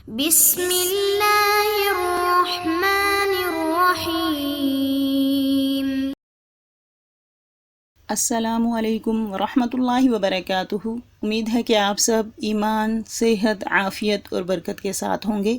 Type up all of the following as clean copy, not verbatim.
بسم اللہ الرحمن الرحیم۔ السلام علیکم ورحمۃ اللہ وبرکاتہ۔ امید ہے کہ آپ سب ایمان، صحت، عافیت اور برکت کے ساتھ ہوں گے۔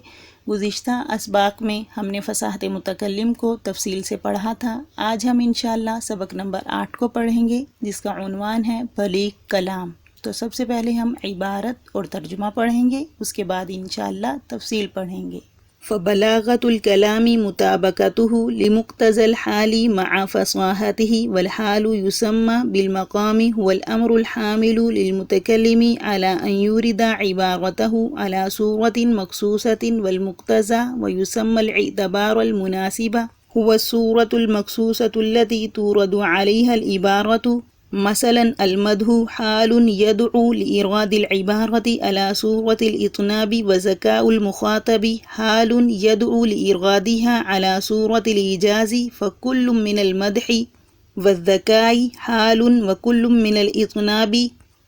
گزشتہ اسباق میں ہم نے فصاحت متکلم کو تفصیل سے پڑھا تھا۔ آج ہم انشاءاللہ سبق نمبر 8 کو پڑھیں گے، جس کا عنوان ہے بلیغ کلام۔ تو سب سے پہلے ہم عبارت اور ترجمہ پڑھیں گے، اس کے بعد انشاءاللہ تفصیل پڑھیں گے۔ فبلاغة الكلام مطابقته لمقتضى الحال مع فصاحته، والحال يسمى بالمقام، هو الأمر الحامل للمتكلم على أن يورد عبارته على صورة مخصوصة، والمقتضى ويسمى الاعتبار المناسب هو الصورة المخصوصة التي تورد عليها العبارة. مثلا المدح حال يدعو لإيراد العبارة على صورة الإطناب، وذكاء المخاطب حال يدعو لإيرادها على صورة الإيجاز، فكل من المدح والذكاء حال، وكل من الإطناب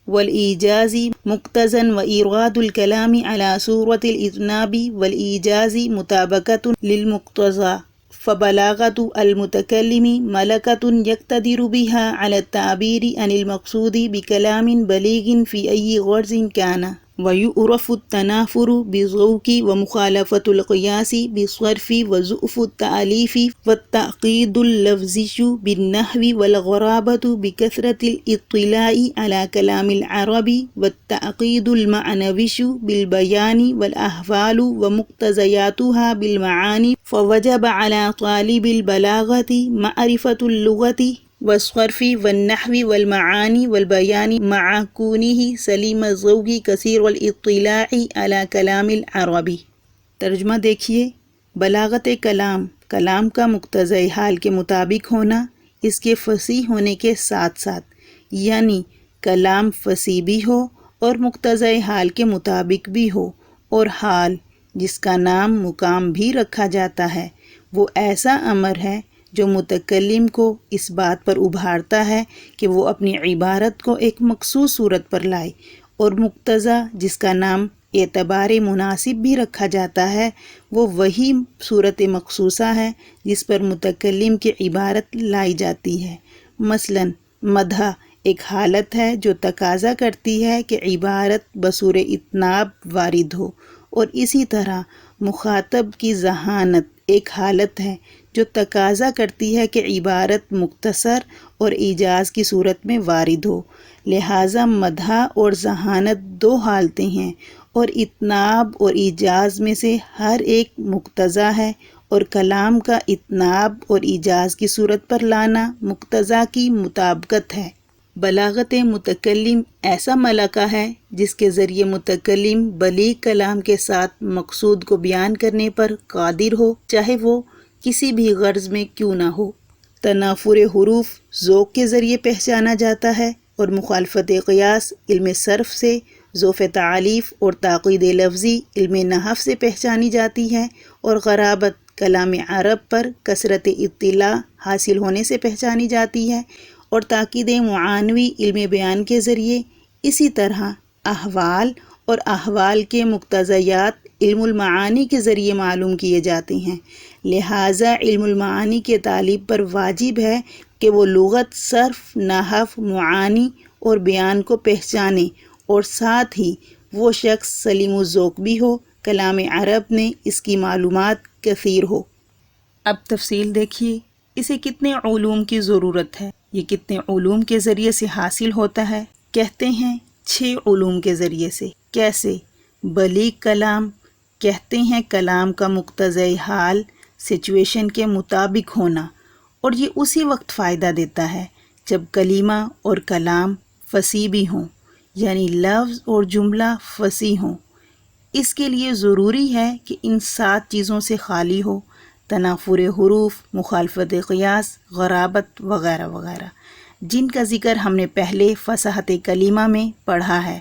والإيجاز مقتضى، وإيراد الكلام على صورة الإطناب والإيجاز مطابقة للمقتضى. فبلاغة المتكلم ملكة يقتدر بها على التعبير عن المقصود بكلام بليغ في أي غرض كان، ويعرف التنافر بالذوق، ومخالفة القياس بالصرف، وزؤف التأليف، والتعقيد اللفظي بالنحو، والغرابة بكثرة الاطلاع على كلام العرب، والتعقيد المعنوي بالبيان، والأحوال ومقتضياتها بالمعاني. فوجب على طالب البلاغة معرفة اللغة والصرف والنحو والمعاني والبيان، مع كونه سليم الذوق كثير الاطلاع على كلام العرب۔ ترجمہ دیکھیے۔ بلاغت کلام، کلام کا مقتضی حال کے مطابق ہونا، اس کے فصیح ہونے کے ساتھ ساتھ، یعنی کلام فصیح بھی ہو اور مقتضی حال کے مطابق بھی ہو، اور حال جس کا نام مقام بھی رکھا جاتا ہے، وہ ایسا امر ہے جو متکلم کو اس بات پر ابھارتا ہے کہ وہ اپنی عبارت کو ایک مخصوص صورت پر لائے، اور مقتضی جس کا نام اعتبار مناسب بھی رکھا جاتا ہے، وہ وہی صورت مخصوصہ ہے جس پر متکلم کی عبارت لائی جاتی ہے۔ مثلا مدح ایک حالت ہے جو تقاضا کرتی ہے کہ عبارت بصورت اطناب وارد ہو، اور اسی طرح مخاطب کی ذہانت ایک حالت ہے جو تقاضا کرتی ہے کہ عبارت مختصر اور ایجاز کی صورت میں وارد ہو۔ لہٰذا مدح اور ذہانت دو حالتیں ہیں، اور اطناب اور ایجاز میں سے ہر ایک مقتضی ہے، اور کلام کا اطناب اور ایجاز کی صورت پر لانا مقتضی کی مطابقت ہے۔ بلاغت متکلم ایسا ملکہ ہے جس کے ذریعے متکلم بلیغ کلام کے ساتھ مقصود کو بیان کرنے پر قادر ہو، چاہے وہ کسی بھی غرض میں کیوں نہ ہو۔ تنافر حروف ذوق کے ذریعے پہچانا جاتا ہے، اور مخالفت قیاس علم صرف سے، ضعف تعلیف اور تعقید لفظی علم نحو سے پہچانی جاتی ہے، اور غرابت کلام عرب پر کثرت اطلاع حاصل ہونے سے پہچانی جاتی ہے، اور تاکید معنوی علم بیان کے ذریعے۔ اسی طرح احوال اور احوال کے مقتضیات علم المعانی کے ذریعے معلوم کیے جاتے ہیں۔ لہٰذا علم المعانی کے طالب پر واجب ہے کہ وہ لغت، صرف، نحو، معانی اور بیان کو پہچانے، اور ساتھ ہی وہ شخص سلیم الذوق بھی ہو، کلام عرب میں اس کی معلومات کثیر ہو۔ اب تفصیل دیکھیے، اسے کتنے علوم کی ضرورت ہے، یہ کتنے علوم کے ذریعے سے حاصل ہوتا ہے؟ کہتے ہیں 6 علوم کے ذریعے سے۔ کیسے؟ بلیغ کلام کہتے ہیں کلام کا مقتضی حال سچویشن کے مطابق ہونا، اور یہ اسی وقت فائدہ دیتا ہے جب کلمہ اور کلام فصیح بھی ہوں، یعنی لفظ اور جملہ فصیح ہوں۔ اس کے لیے ضروری ہے کہ ان 7 چیزوں سے خالی ہو: تنافر حروف، مخالفت قیاس، غرابت وغیرہ وغیرہ، جن کا ذکر ہم نے پہلے فصاحت کلمہ میں پڑھا ہے۔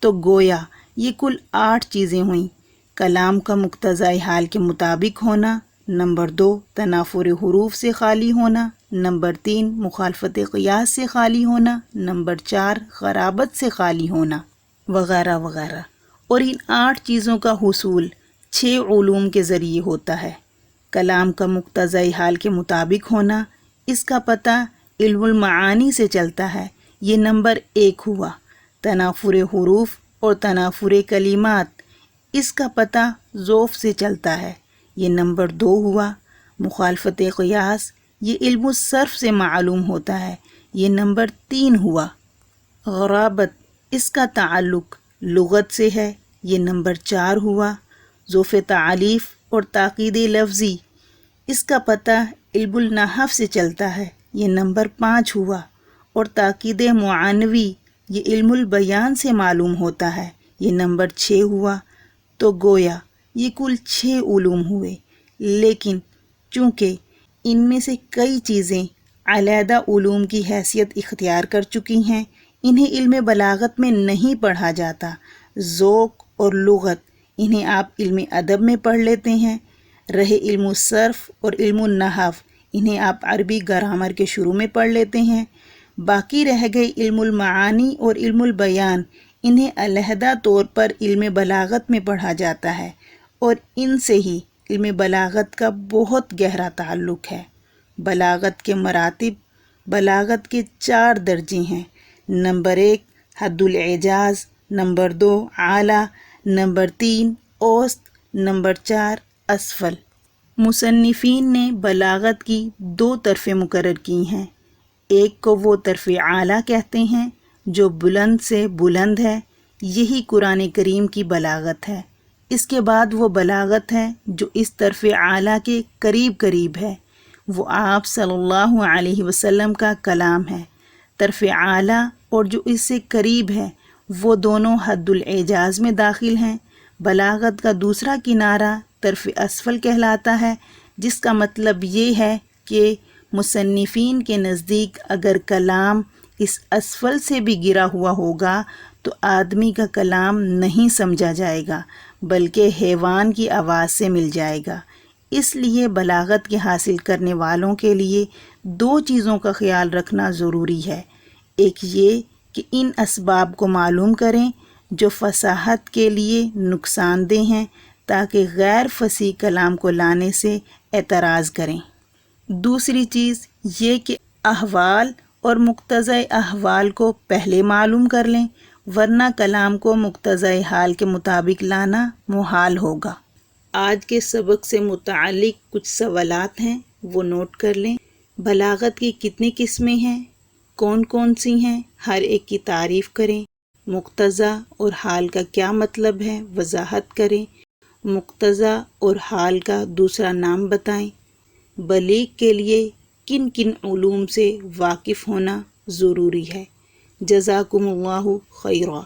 تو گویا یہ کل 8 چیزیں ہوئیں: کلام کا مقتضی حال کے مطابق ہونا، نمبر 2 تنافر حروف سے خالی ہونا، نمبر 3 مخالفت قیاس سے خالی ہونا، نمبر 4 غرابت سے خالی ہونا، وغیرہ وغیرہ۔ اور ان 8 چیزوں کا حصول 6 علوم کے ذریعے ہوتا ہے۔ کلام کا مقتضی حال کے مطابق ہونا، اس کا پتہ علم المعانی سے چلتا ہے، یہ نمبر 1 ہوا۔ تنافر حروف اور تنافر کلمات، اس کا پتہ ذوف سے چلتا ہے، یہ نمبر 2 ہوا۔ مخالفت قیاس، یہ علم الصرف سے معلوم ہوتا ہے، یہ نمبر 3 ہوا۔ غرابت، اس کا تعلق لغت سے ہے، یہ نمبر 4 ہوا۔ ذوف تعلیف اور تاکید لفظی، اس کا پتہ علم النحو سے چلتا ہے، یہ نمبر 5 ہوا۔ اور تاکید معنوی، یہ علم البیان سے معلوم ہوتا ہے، یہ نمبر 6 ہوا۔ تو گویا یہ کل 6 علوم ہوئے، لیکن چونکہ ان میں سے کئی چیزیں علیحدہ علوم کی حیثیت اختیار کر چکی ہیں، انہیں علم بلاغت میں نہیں پڑھا جاتا۔ ذوق اور لغت، انہیں آپ علم ادب میں پڑھ لیتے ہیں۔ رہے علم الصرف اور علم النحو، انہیں آپ عربی گرامر کے شروع میں پڑھ لیتے ہیں۔ باقی رہ گئے علم المعانی اور علم البیان، انہیں علیحدہ طور پر علم بلاغت میں پڑھا جاتا ہے، اور ان سے ہی علم بلاغت کا بہت گہرا تعلق ہے۔ بلاغت کے مراتب، بلاغت کے 4 درجے ہیں۔ نمبر 1 حد الاعجاز، نمبر 2 اعلیٰ، نمبر 3 اوسط، نمبر 4 اسفل۔ مصنفین نے بلاغت کی 2 طرفیں مقرر کی ہیں۔ ایک کو وہ طرف اعلیٰ کہتے ہیں جو بلند سے بلند ہے، یہی قرآن کریم کی بلاغت ہے۔ اس کے بعد وہ بلاغت ہے جو اس طرف اعلیٰ کے قریب قریب ہے، وہ آپ صلی اللہ علیہ وسلم کا کلام ہے۔ طرف اعلیٰ اور جو اس سے قریب ہے، وہ دونوں حد الاعجاز میں داخل ہیں۔ بلاغت کا دوسرا کنارہ طرف اسفل کہلاتا ہے، جس کا مطلب یہ ہے کہ مصنفین کے نزدیک اگر کلام اس اسفل سے بھی گرا ہوا ہوگا تو آدمی کا کلام نہیں سمجھا جائے گا، بلکہ حیوان کی آواز سے مل جائے گا۔ اس لیے بلاغت کے حاصل کرنے والوں کے لیے 2 چیزوں کا خیال رکھنا ضروری ہے۔ ایک یہ کہ ان اسباب کو معلوم کریں جو فصاحت کے لیے نقصان دہ ہیں، تاکہ غیر فصیح کلام کو لانے سے اعتراض کریں۔ دوسری چیز یہ کہ احوال اور مقتضی احوال کو پہلے معلوم کر لیں، ورنہ کلام کو مقتضی حال کے مطابق لانا محال ہوگا۔ آج کے سبق سے متعلق کچھ سوالات ہیں، وہ نوٹ کر لیں۔ بلاغت کی کتنی قسمیں ہیں؟ کون کون سی ہیں؟ ہر ایک کی تعریف کریں۔ مقتضی اور حال کا کیا مطلب ہے؟ وضاحت کریں۔ مقتضی اور حال کا دوسرا نام بتائیں۔ بلیغ کے لیے کن کن علوم سے واقف ہونا ضروری ہے؟ جزاکم اللہ خیرا۔